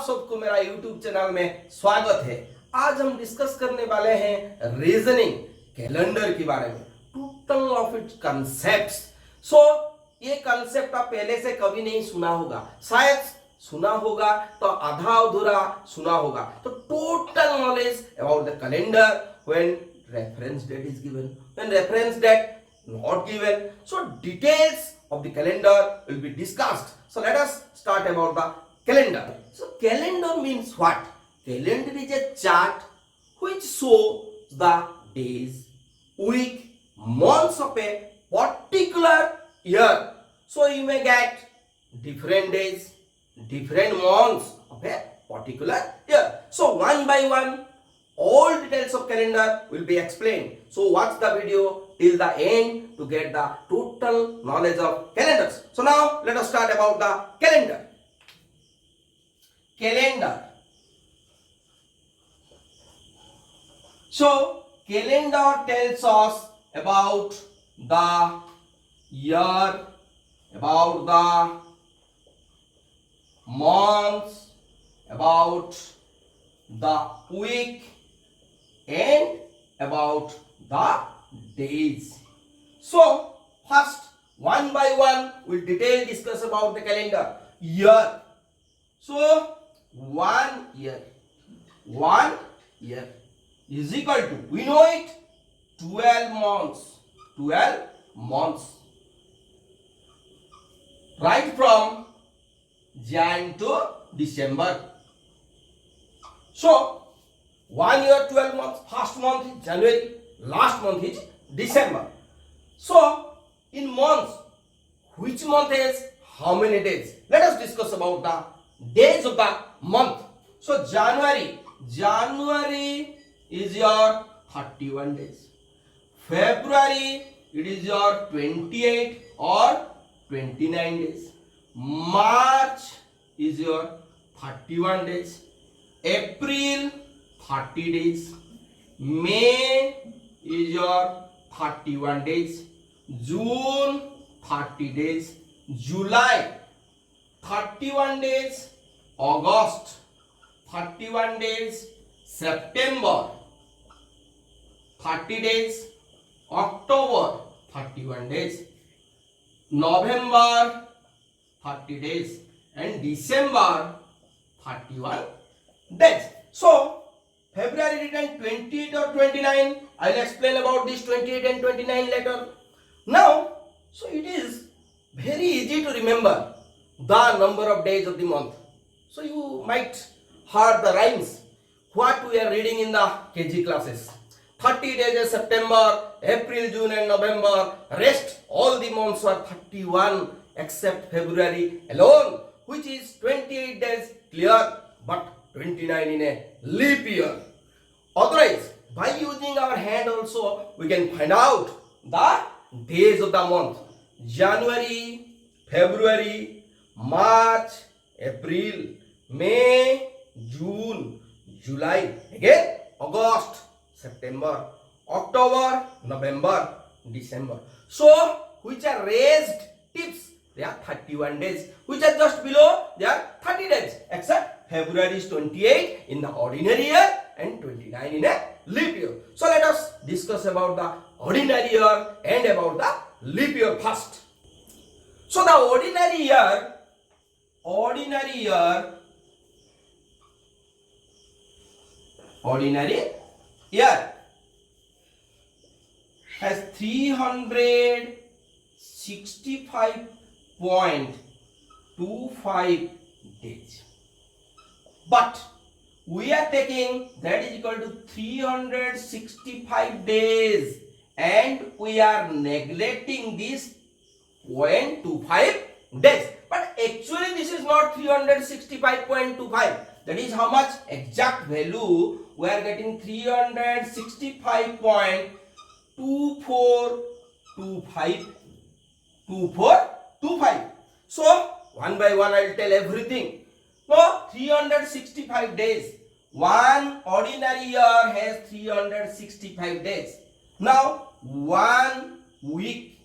सबको मेरा YouTube channel में स्वागत है। आज हम डिस्कस करने वाले हैं रीजनिंग कैलेंडर के बारे में, टोटल ऑफ इट्स कंसेप्ट्स। सो ये कंसेप्ट आप पहले से कभी नहीं सुना होगा, शायद सुना होगा तो आधा अधूरा सुना होगा। तो total knowledge about the calendar when reference date is given, when reference date not given, so details of the calendar will be discussed. So let us start about the calendar. So calendar means what? Calendar is a chart which shows the days, week, months of a particular year. So you may get different days, different months of a particular year. So one by one all details of calendar will be explained. So watch the video till the end to get the total knowledge of calendars. So now let us start about the calendar. Calendar. So calendar tells us about the year, about the months, about the week, and about the days. So first one by one we'll detail discuss about the calendar. Year. So 1 year is equal to, we know it, 12 months right from Jan to December. So 1 year 12 months, first month is January, last month is December. So in months, which month has how many days? Let us discuss about the days of the month. So January is your 31 days. February, it is your 28 or 29 days. March is your 31 days. April 30 days. May is your 31 days. June 30 days. July 31 days. August 31 days. September 30 days. October 31 days. November 30 days. And December 31 days. So February written 28 or 29. I will explain about this 28 and 29 later. Now, so it is very easy to remember the number of days of the month. So you might heard the rhymes what we are reading in the KG classes. 30 days is September, April, June and November. Rest all the months are 31 except February alone, which is 28 days clear but 29 in a leap year. Otherwise, by using our hand also, we can find out the days of the month. January, February, March, April, May, June, July, again August, September, October, November, December. So, which are raised tips? They are 31 days. Which are just below? They are 30 days. Except February is 28 in the ordinary year and 29 in a leap year. So let us discuss about the ordinary year and about the leap year first. So the ordinary year has 365.25 days. But we are taking that is equal to 365 days and we are neglecting this 0.25 days. But actually this is not 365.25. That is how much exact value we are getting, 365.2425. So one by one I will tell everything. So 365 days. One ordinary year has 365 days. Now 1 week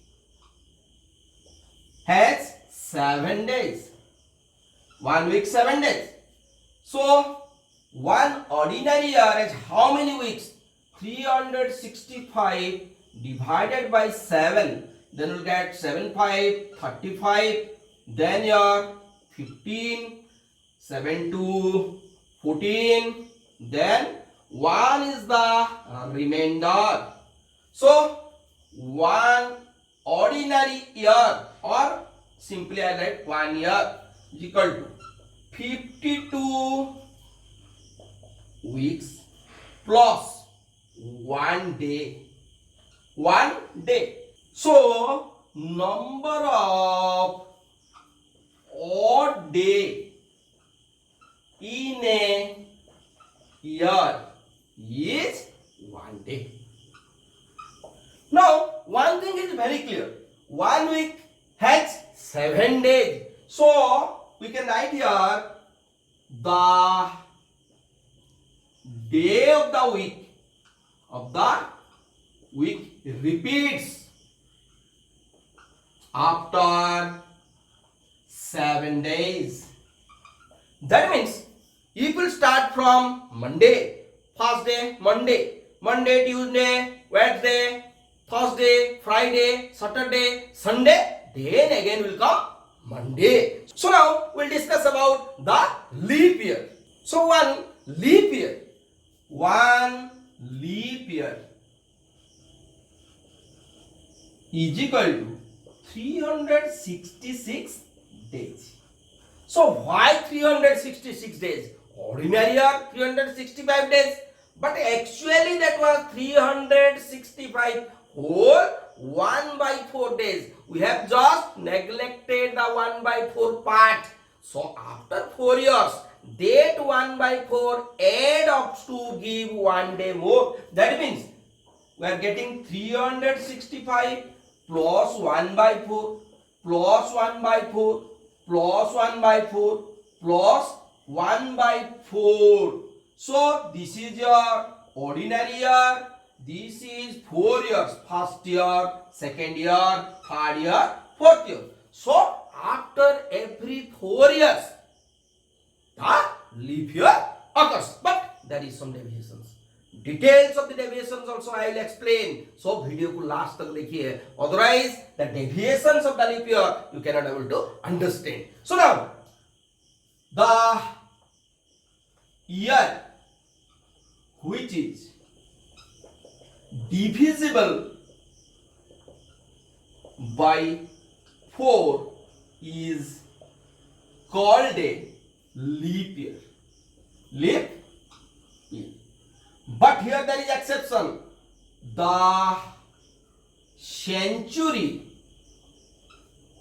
has 7 days. 1 week 7 days. So one ordinary year has how many weeks? 365 divided by 7. Then we'll get 7 5 35. Then your 15, 7 2 14. Then 1 is the remainder. So one ordinary year, or simply I write 1 year, is equal to 52 weeks plus 1 day. 1 day. So number of odd day in a year is 1 day. Now one thing is very clear. 1 week has 7 days. So we can write here the day of the week repeats after 7 days. That means it will start from Monday. First day Monday, Tuesday, Wednesday, Thursday, Friday, Saturday, Sunday. Then again will come Monday. So now we'll discuss about the leap year. So one leap year is equal to 366 days. So why 366 days? Ordinary year 365 days, but actually that was 365 whole 1/4 days. We have just neglected the 1/4 part. So after 4 years, that 1/4 add up to give 1 day more. That means we are getting 365 plus 1/4 plus 1/4 plus 1/4 plus 1/4. So this is your ordinary year. This is 4 years. First year, second year, third year, fourth year. So after every 4 years, the leap year occurs. But there is some deviations. Details of the deviations also I will explain. So video को last तक देखिए. Otherwise, the deviations of the leap year you cannot able to understand. So now, the year which is divisible by 4 is called a leap year. Leap year. But here there is exception. The century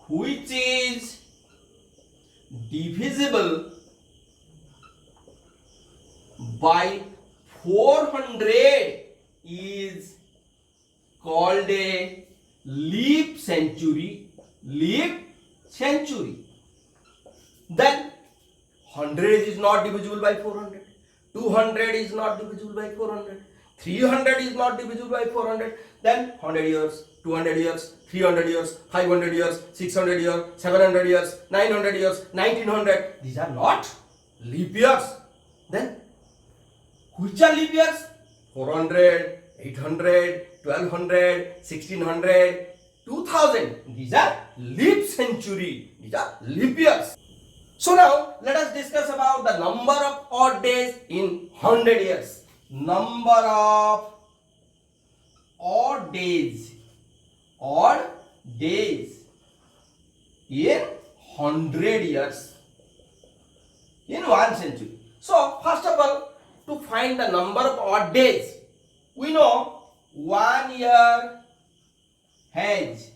which is divisible by 400 is called a leap century. Leap century. Then 100 is not divisible by 400. 200 is not divisible by 400. 300 is not divisible by 400. Then 100 years, 200 years, 300 years, 500 years, 600 years, 700 years, 900 years, 1900. These are not leap years. Then which are leap years? 400, 800, 1200, 1600, 2000. These are leap century. These are leap years. So now let us discuss about the number of odd days in 100 years. Number of odd days in 100 years in 1 century. So first of all, to find the number of odd days, we know 1 year has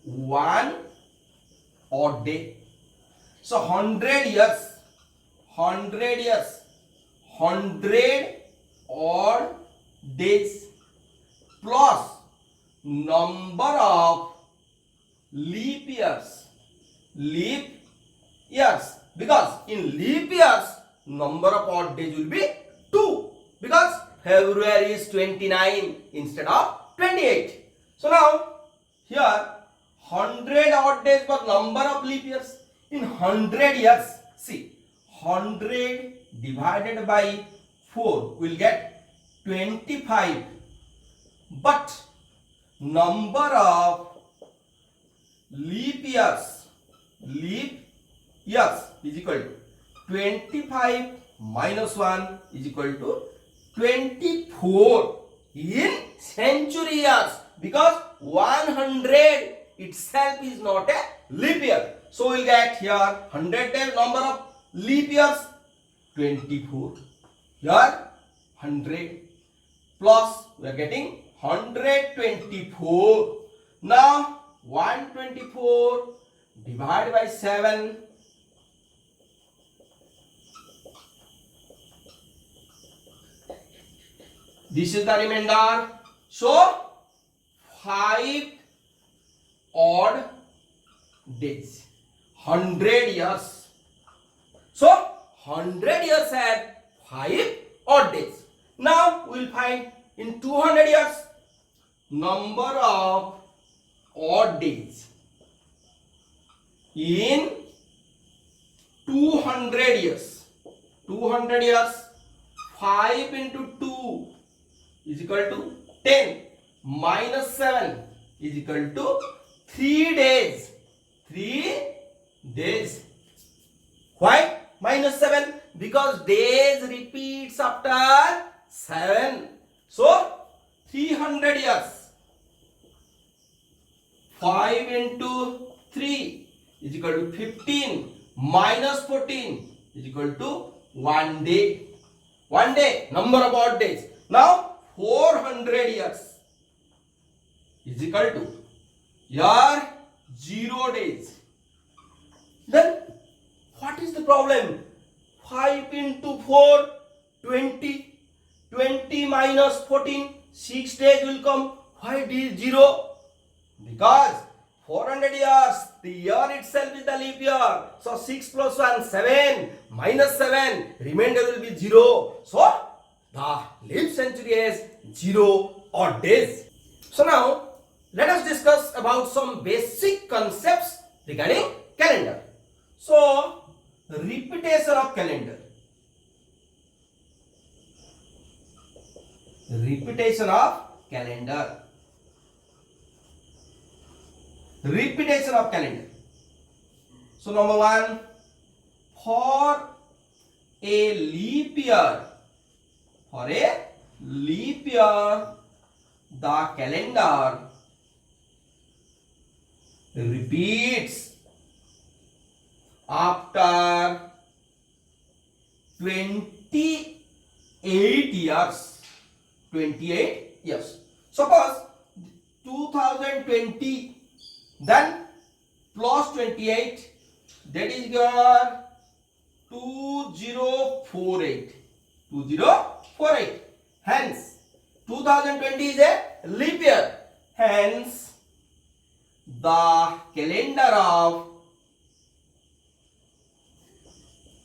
1 odd day. So 100 years, 100 odd days plus number of leap years, because in leap years number of odd days will be 2, because February is 29 instead of 28. So now here 100 odd days but number of leap years. In 100 years, see, 100 divided by 4 will get 25, but number of leap years is equal to 25 minus 1 is equal to 24 in century years, because 100 itself is not a leap year. So we'll get here 100 days, number of leap years 24, here 100 plus we are getting 124. Now 124 divided by 7, this is the remainder. So 5 odd days, 100 years. So 100 years had 5 odd days. Now we will find in 200 years number of odd days in 200 years. 200 years, 5 into 2 is equal to 10, minus 7 is equal to 3 days. 3 days. Why minus 7? Because days repeats after 7. So 300 years, 5 into 3 is equal to 15, minus 14 is equal to 1 day. 1 day, number of odd days. Now 400 years is equal to your 0 days. Then what is the problem? 5 into 4, 20. 20 minus 14, 6 days will come. Why it is 0? Because 400 years, the year itself is the leap year. So 6 plus 1, 7, minus 7, remainder will be 0. So the leap century has 0 odd days. So now let us discuss about some basic concepts regarding calendar. So repetition of calendar. Repetition of calendar. Repetition of calendar. So number 1, for a leap year, the calendar repeats after 28 years. 28 years. Suppose 2020, then plus 28, that is your 2048. 2048. Hence 2020 is a leap year. Hence the calendar of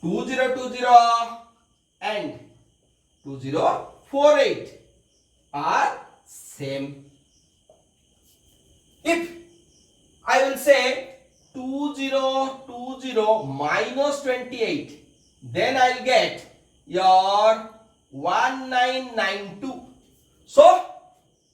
2020 and 2048 are same. If I will say 2020 minus 28, then I will get your 1992. So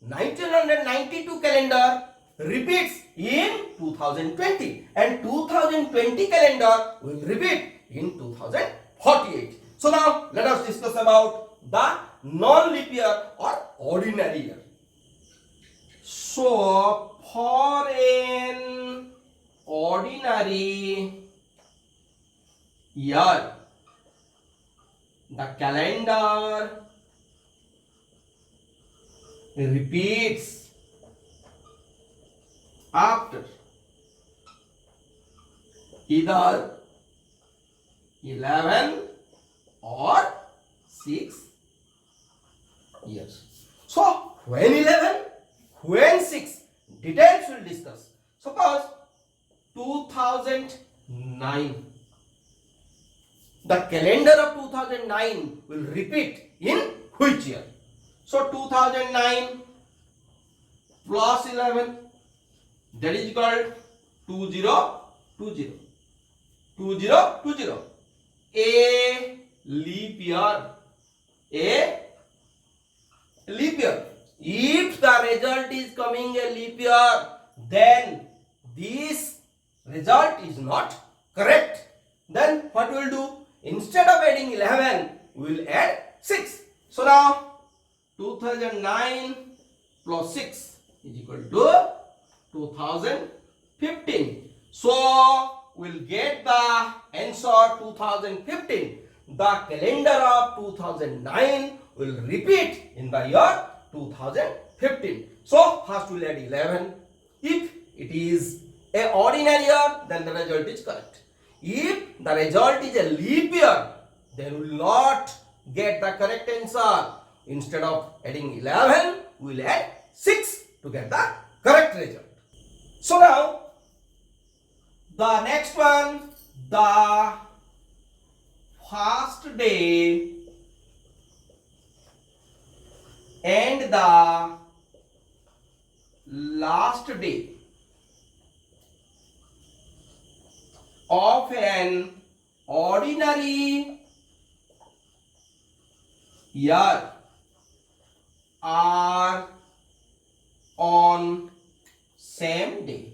1992 calendar repeats in 2020 and 2020 calendar will repeat in 2048. So now let us discuss about the non-leap year or ordinary year. So for an ordinary year, the calendar repeats after either 11 or 6 years. So when 11, when 6, details we'll discuss. Suppose 2009, the calendar of 2009 will repeat in which year? So 2009 plus 11, that is equal to 2020. 2020. A leap year. A leap year. If the result is coming a leap year, then this result is not correct. Then what we will do? Instead of adding 11, we will add 6. So now 2009 plus 6 is equal to 2015. So we'll get the answer 2015. The calendar of 2009 will repeat in the year 2015. So first we'll add 11. If it is a ordinary year, then the result is correct. If the result is a leap year, then we will not get the correct answer. Instead of adding 11, we will add 6 to get the correct result. So now, the next one, the first day and the last day of an ordinary year are on same day,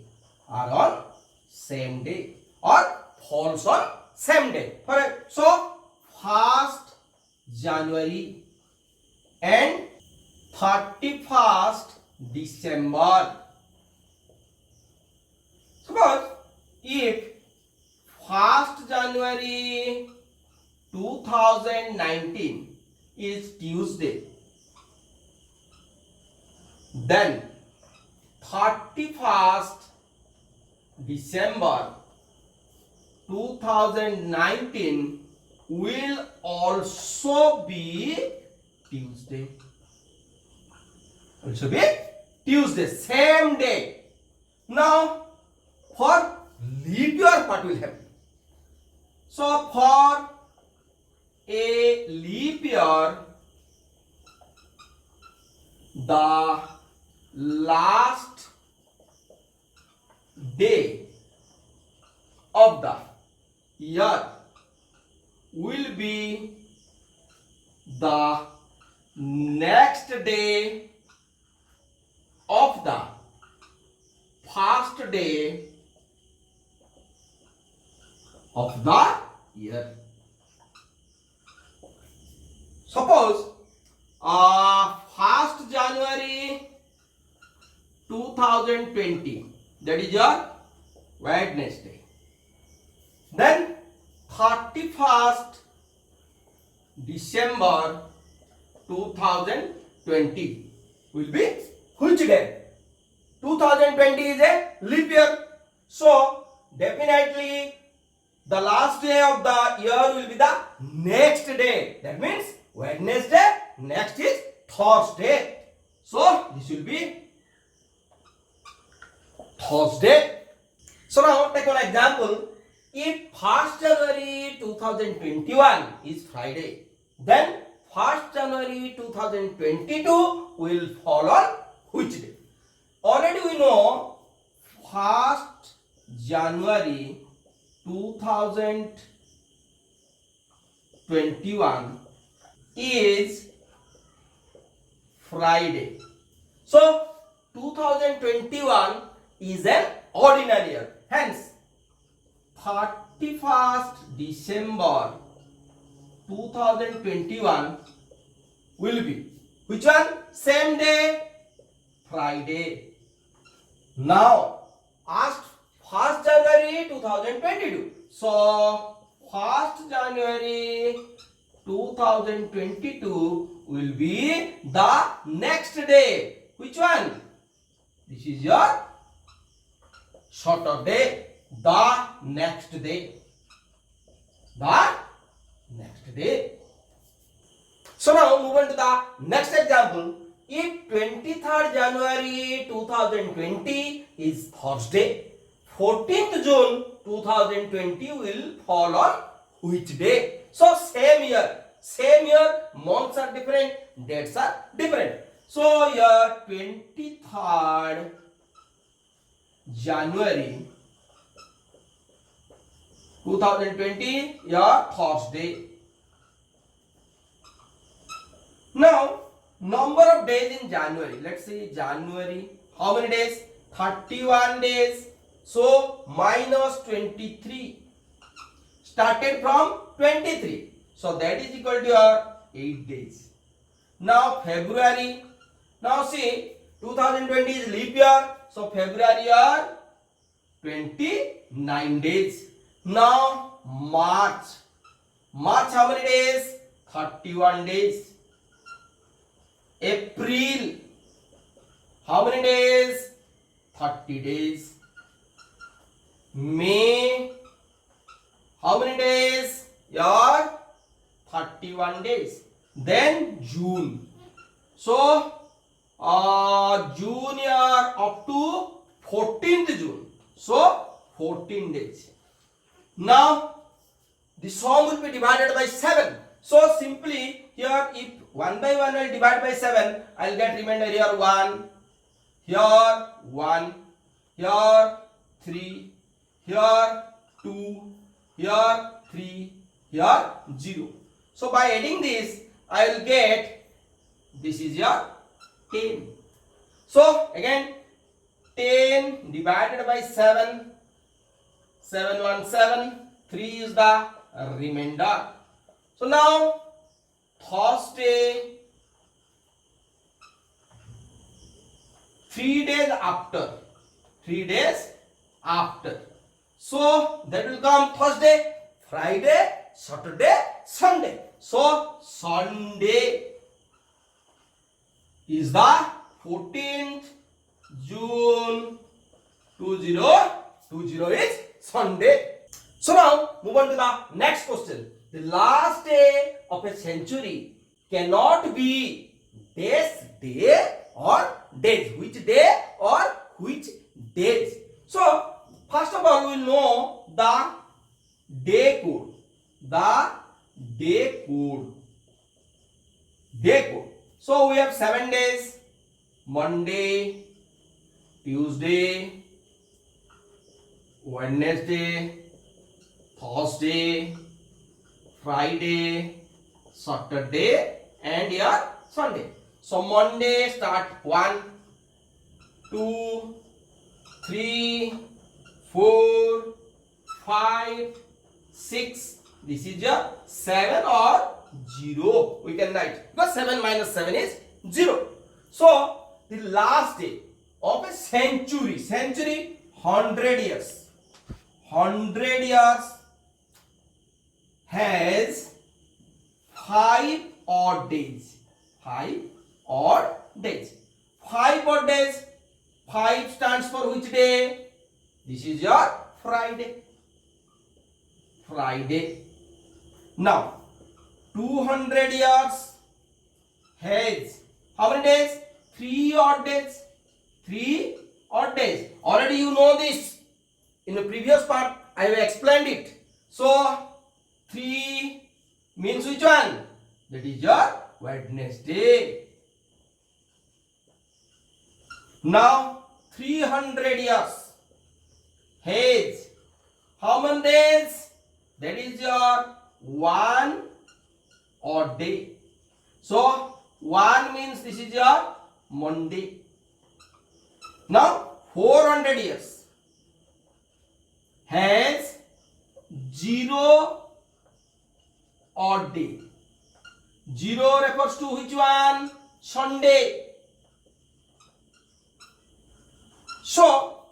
or falls on same day. Correct. So 1st January and 31st December. Suppose if 1st January 2019 is Tuesday, then 31st December 2019 will also be Tuesday. Same day. Now, for leap year, what will happen? So, for a leap year, the last day of the year will be the next day of the first day of the year. Suppose 1st January 2020, that is your Wednesday. Then 31st December 2020 will be which day? 2020 is a leap year. So definitely the last day of the year will be the next day. That means Wednesday, next is Thursday. So this will be Thursday. So now take one example. If 1st January 2021 is Friday, then 1st January 2022 will fall on which day? Already we know 1st January 2021 is Friday. So 2021 is an ordinary year. Hence 31st December 2021 will be which one? Same day, Friday. Now asked 1st January 2022. So 1st January 2022 will be the next day. Which one? This is your Saturday. The next day. So now move on to the next example. If 23rd January 2020 is Thursday, 14th June 2020 will fall on which day? So same year, months are different, dates are different. So your 23rd January 2020, your Thursday. Now, number of days in January. Let's see January. How many days? 31 days. So minus 23. Started from 23. So that is equal to your 8 days. Now February. Now see 2020 is leap year. So February are 29 days. Now March. March how many days? 31 days. April. How many days? 30 days. May. How many days? Your 31 days. Then June. So June year up to 14th June. So 14 days. Now the sum will be divided by 7. So simply here if 1 by 1 will divide by 7, I will get remainder here 1, here 1, here 3, here 2, here 3, here 0. So by adding this, I will get, this is your 10. So again 10 divided by 7, 7 1 7, 3 is the remainder. So now Thursday, 3 days after, 3 days after. So that will come Thursday, Friday, Saturday, Sunday. So Sunday is the 14th June 2020 is Sunday. So now move on to the next question. The last day of a century cannot be this day or days. Which day or which days? So first of all we will know the day code. The day code. Day code. So we have 7 days. Monday, Tuesday, Wednesday, Thursday, Friday, Saturday and your Sunday. So Monday start 1, 2, 3, 4, 5, 6. This is your 7 or 0. We can write because 7 minus 7 is 0. So the last day of a century, 100 years. 100 years has 5 odd days. 5 odd days. 5 odd days. 5 stands for which day? This is your Friday. Friday. Now 200 years has how many days? 3 odd days. 3 odd days. Already you know this. In the previous part I have explained it. So 3 means which one? That is your Wednesday. Now 300 years has how many days? That is your 1 odd day. So 1 means this is your Monday. Now 400 years has 0 odd day. 0 refers to which one? Sunday. So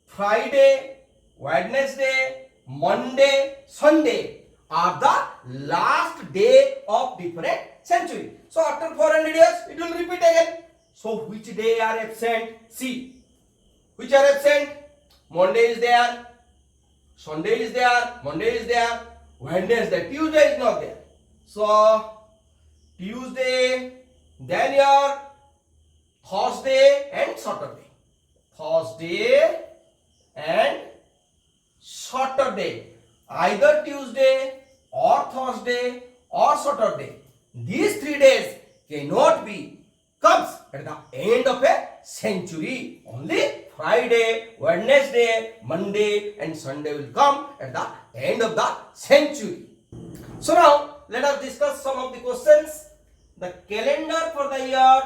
Friday, Wednesday, Monday, Sunday are the last day of different century. So after 400 years it will repeat again. So which day are absent? See, which are absent? Monday is there, Sunday is there, Monday is there, Wednesday, Tuesday is not there. So Tuesday, then your Thursday and Saturday. Thursday and Saturday. Either Tuesday or Thursday or Saturday. These 3 days cannot be comes at the end of a century. Only Friday, Wednesday, Monday and Sunday will come at the end of the century. So now let us discuss some of the questions. the calendar for the year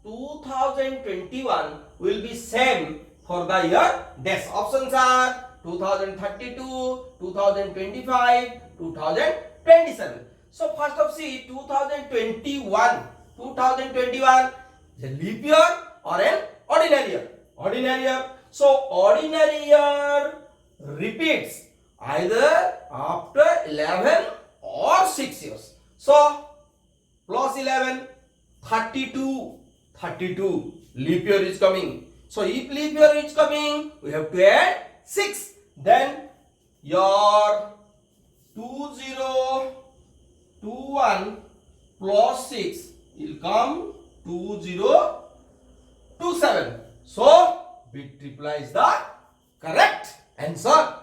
2021 will be same for the year dash. Options are 2032, 2025, 2027. So first of see 2021. 2021 is a leap year or an ordinary year. Ordinary year. So ordinary year repeats either after 11 or 6 years. So plus 11, 32, 32 leap year is coming. So if leap year is coming, we have to add 6. Then your 2021 plus 6 will come 2027. So bit triple is the correct answer.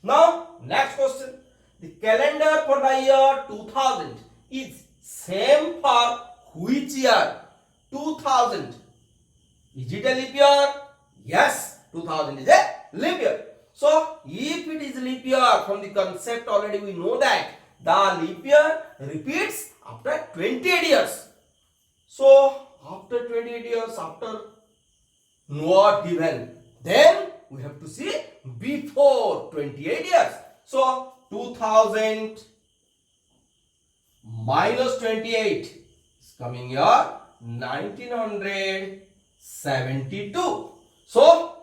Now next question. The calendar for the year 2000 is same for which year? 2000. Is it a leap year? Yes, 2000 is a leap year. So if it is leap year, from the concept already we know that the leap year repeats after 28 years. So after 28 years, after not given, then we have to see before 28 years. So 2000 minus 28 is coming here 1972. So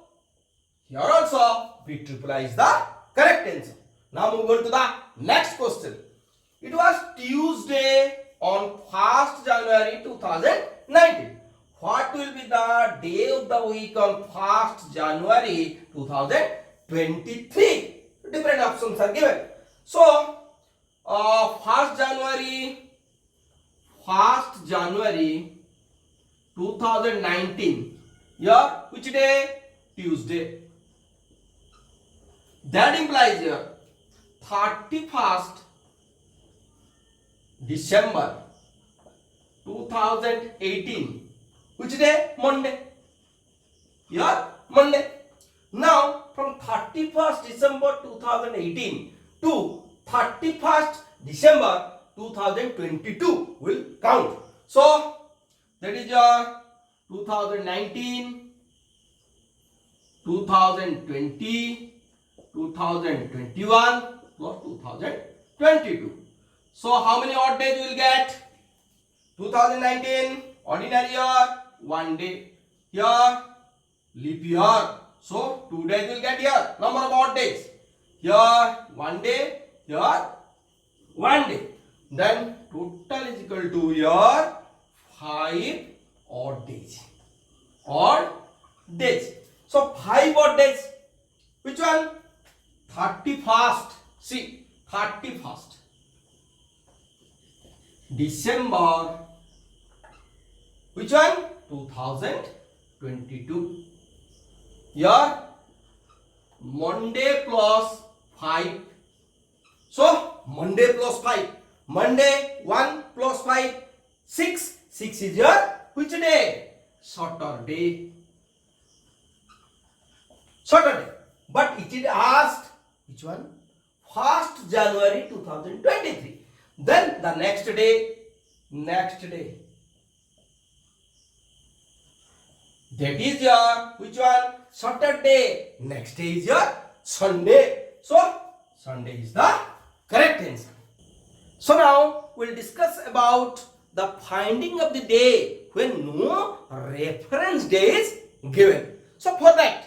here also B triple I is the correct answer. Now move on to the next question. It was Tuesday on 1st January 2019. What will be the day of the week on 1st January 2023? Different options are given. So 1st January 2019. Here which day? Tuesday. That implies here 31st December 2018. Which day? Monday. Here Monday. Now from 31st December 2018 to 31st December 2022 will count. So that is your 2019, 2020, 2021 plus 2022. So how many odd days you will get? 2019 ordinary year, 1 day. Here leap year. So 2 days you will get here. Number of odd days. Here 1 day, here 1 day. Then total is equal to your 5 odd days. Odd days. So 5 odd days. Which one? 31st. See, 31st December. Which one? 2022. Here Monday plus 5. So Monday plus 5. Monday 1 plus 5. 6. 6 is your which day? Saturday. Saturday. But it is asked which one? 1st January 2023. Then the next day. That is your which one? Saturday. Next day is your Sunday. So Sunday is the correct answer. So now we'll discuss about the finding of the day when no reference day is given. So for that,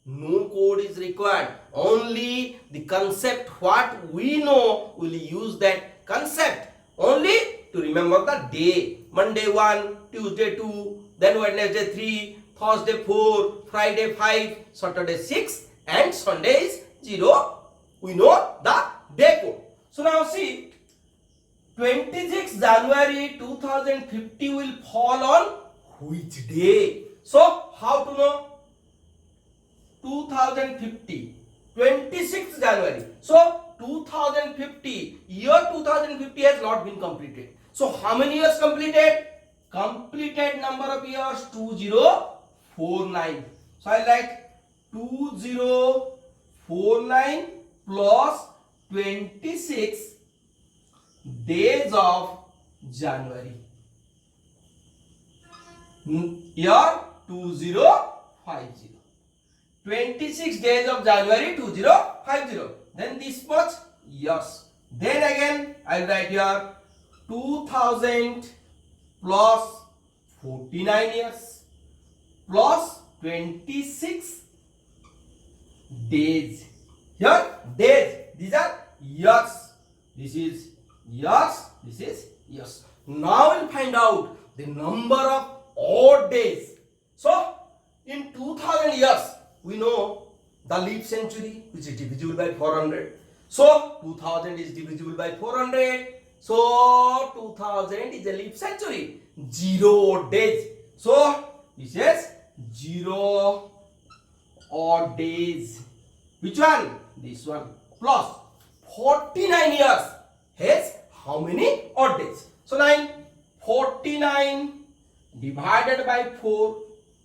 no code is required. Only the concept what we know, will use that concept only to remember the day. Monday 1, Tuesday 2, then Wednesday 3, Thursday 4, Friday 5, Saturday 6 and Sunday is 0. We know the day code. So now see, 26 January 2050 will fall on which day? So how to know? 2050, 26 January. So 2050, year 2050 has not been completed. So how many years completed? Completed number of years 2049. So I write 2049 plus 26 days of January. year 2050. 26 days of January 2050. Then this much years. Then again I will write here 2000 plus 49 years plus 26 days. Here days. These are years. This is years. This is years. Now we'll find out the number of odd days. So in 2000 years we know the leap century, which is divisible by 400. So 2000 is divisible by 400. So 2000 is a leap century. 0 odd days. So this is 0 odd days. Which one? This one. Plus 49 years has how many odd days? So 49 divided by 4,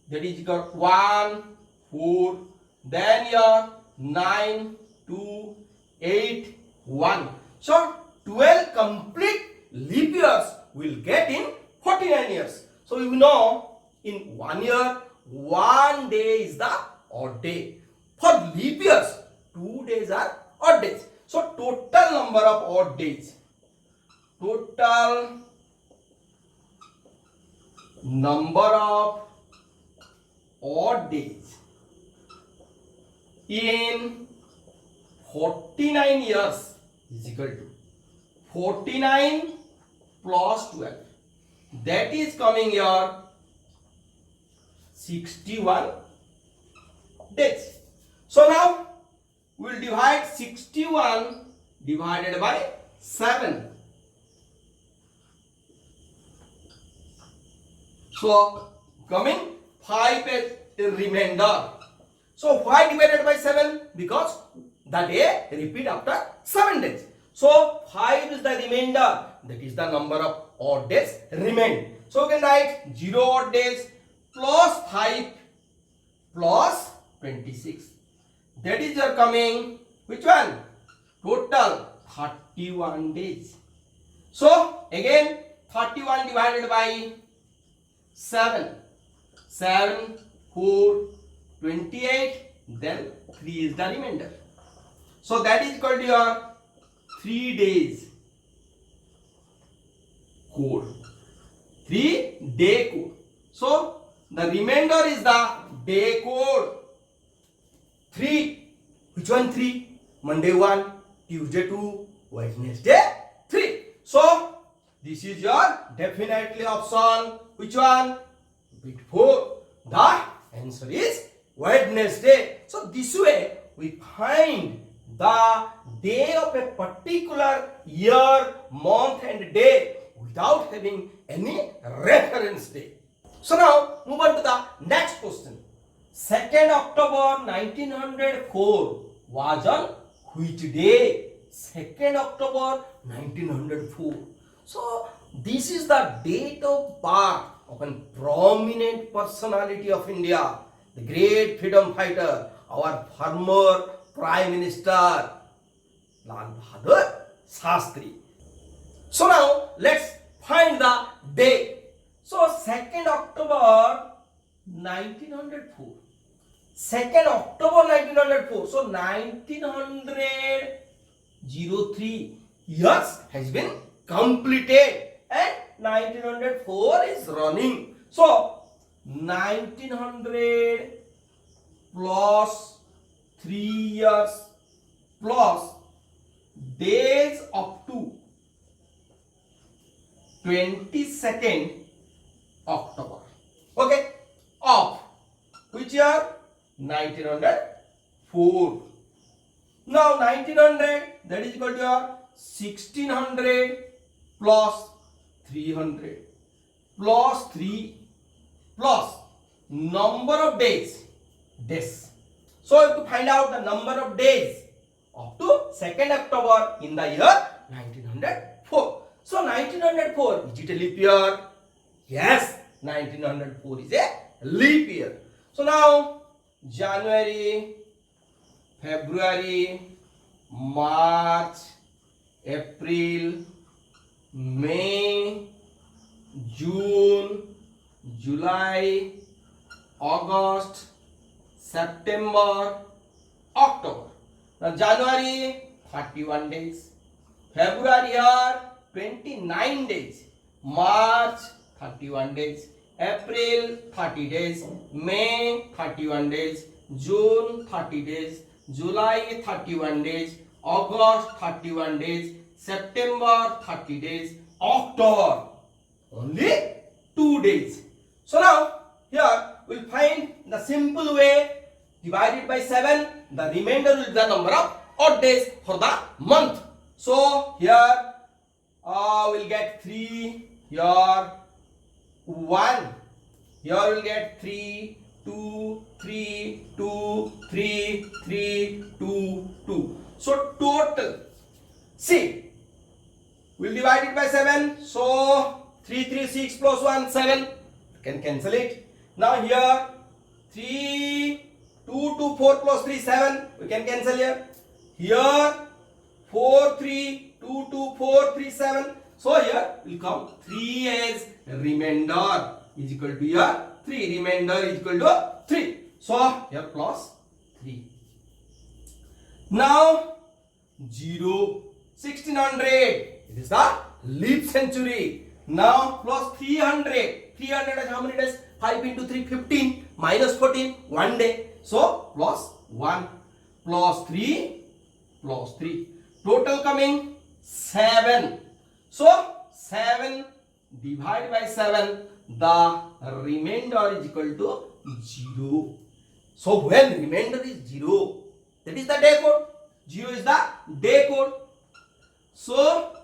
that is equal 1, 4, then here 9, 2, 8, 1. So 12 complete leap years will get in 49 years. So you know in 1 year, 1 day is the odd day. For leap years, 2 days are odd days. So total number of odd days. Total number of odd days in 49 years is equal to 49 plus 12. That is coming here 61 days. So now we will divide 61 divided by 7. So coming 5 as a remainder. So why divided by 7? Because the day repeat after 7 days. So 5 is the remainder. That is the number of odd days remain. So we can write 0 odd days plus 5 plus 26. That is your coming, which one? Total 31 days. So again 31 divided by 7. 7, 4, 28, then 3 is the remainder. So that is equal to your 3 days code. 3 day code. So the remainder is the day code. 3. Which one 3? Monday 1, Tuesday 2, Wednesday 3. So this is your definitely option. Which one? Bit 4. The answer is Wednesday. So this way we find the day of a particular year, month and day without having any reference day. So now move on to the next question. 2nd October 1904 was on which day? 2nd October 1904. So this is the date of birth of a prominent personality of India, the great freedom fighter, our former Prime Minister Lal Bahadur Shastri. So now let's find the day. So 2nd October 1904. 2nd October 1904. So 1903 years has been completed and 1904 is running. So 1900 plus 3 years plus days up to 22nd October. Okay, of which year? 1904. Now 1900, that is equal to your 1600 plus 300 plus 3 plus number of days. So you have to find out the number of days up to 2nd October in the year 1904. So 1904, is it a leap year? Yes, 1904 is a leap year. So now January, February, March, April, May, June, July, August, September, October. Now January 31 days, February here 29 days, March 31 days, April 30 days, May 31 days, June 30 days, July 31 days, August 31 days, September 30 days, October only 2 days. So now here we'll find the simple way. Divided by 7, the remainder will be the number of odd days for the month. So here we'll get 3, here 1, here we'll get 3, 2, 3, 2, 3, 3, 2, 2. So total, see, we'll divide it by 7. So 3, 3, 6 plus 1, 7. You can cancel it. Now here 3, 2, 2, 4 plus 3, 7. We can cancel here. Here 4, 3, 2, 2, 4, 3, 7. So here will come 3 as remainder is equal to here 3. Remainder is equal to 3. So here plus 3. Now 0, 1600. It is the leap century. Now plus 300. 300 is how many days? 5 into 3, 15. Minus 14, 1 day. So plus 1 plus 3 plus 3. Total coming 7. So 7 divided by 7. The remainder is equal to 0. So when remainder is 0, that is the day code. 0 is the day code. So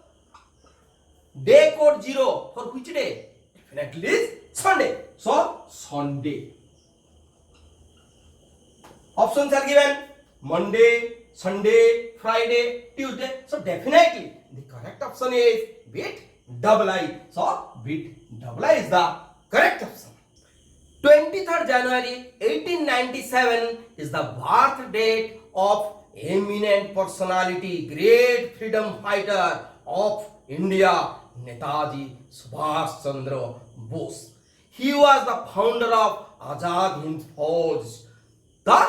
day code 0 for which day? Definitely is Sunday. So Sunday. Options are given: Monday, Sunday, Friday, Tuesday. So definitely the correct option is bit double I. So bit double I is the correct option. 23rd January 1897 is the birth date of eminent personality, great freedom fighter of India, Netaji Subhash Chandra Bose. He was the founder of Azad Hind Fauj, the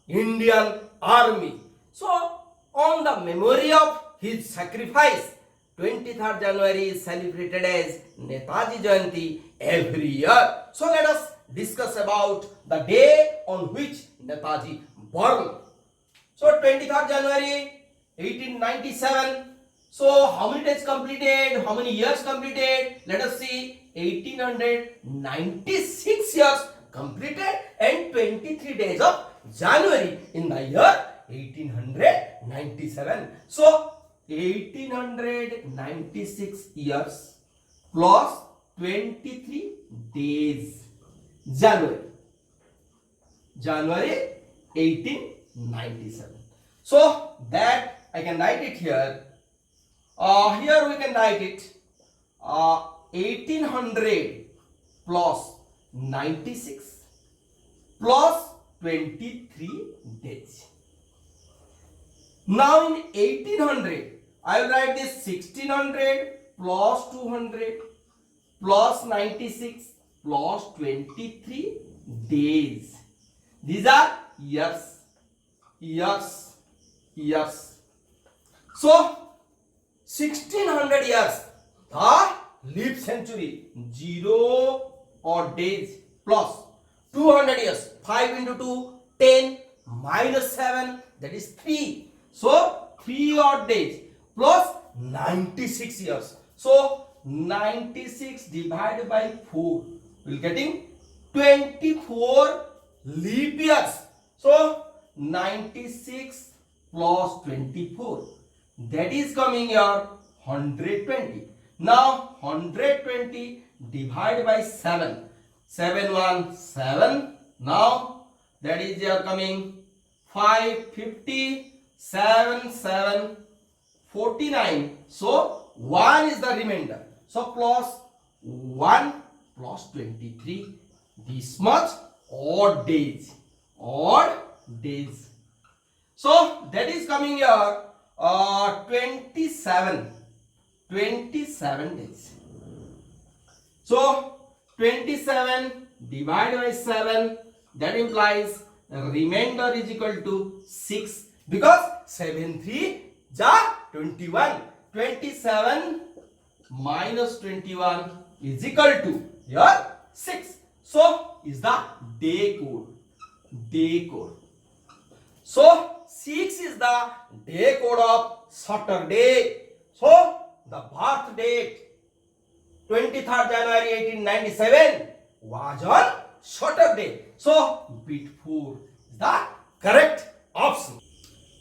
Indian Army. So, on the memory of his sacrifice, 23rd January is celebrated as Netaji Jayanti every year. So, let us discuss about the day on which Netaji born. So, 23rd January 1897. So, how many days completed? How many years completed? Let us see. 1896 years completed and 23 days of January in the year 1897. So 1896 years plus 23 days. January 1897. So that I can write it here. Here we can write it 1800 plus 96 plus 23 days. Now in 1800, I will write this 1600 plus 200 plus 96 plus 23 days. These are years. So 1600 years, the leap century, 0 odd days plus 200 years, 5 into 2, 10 minus 7, that is 3. So 3 odd days plus 96 years. So 96 divided by 4, we will getting 24 leap years. So 96 plus 24, that is coming here 120. Now 120 divided by 7. 7 1 7. Now that is here coming 5 50 7 7 49. So 1 is the remainder. So plus 1 plus 23. This much odd days. So that is coming here 27 days. So 27 divided by 7, that implies remainder is equal to 6 because 7 3 ja 21. 27 minus 21 is equal to your 6. So is the day code. Day code. So 6 is the day code of Saturday. So the birth date 23rd January 1897 was on Saturday. So bit 4 is the correct option.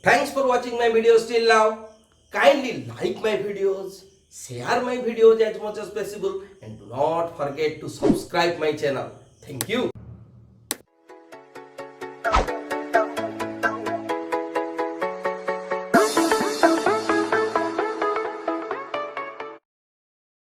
Thanks for watching my videos till now. Kindly like my videos, share my videos as much as possible, and do not forget to subscribe my channel. Thank you.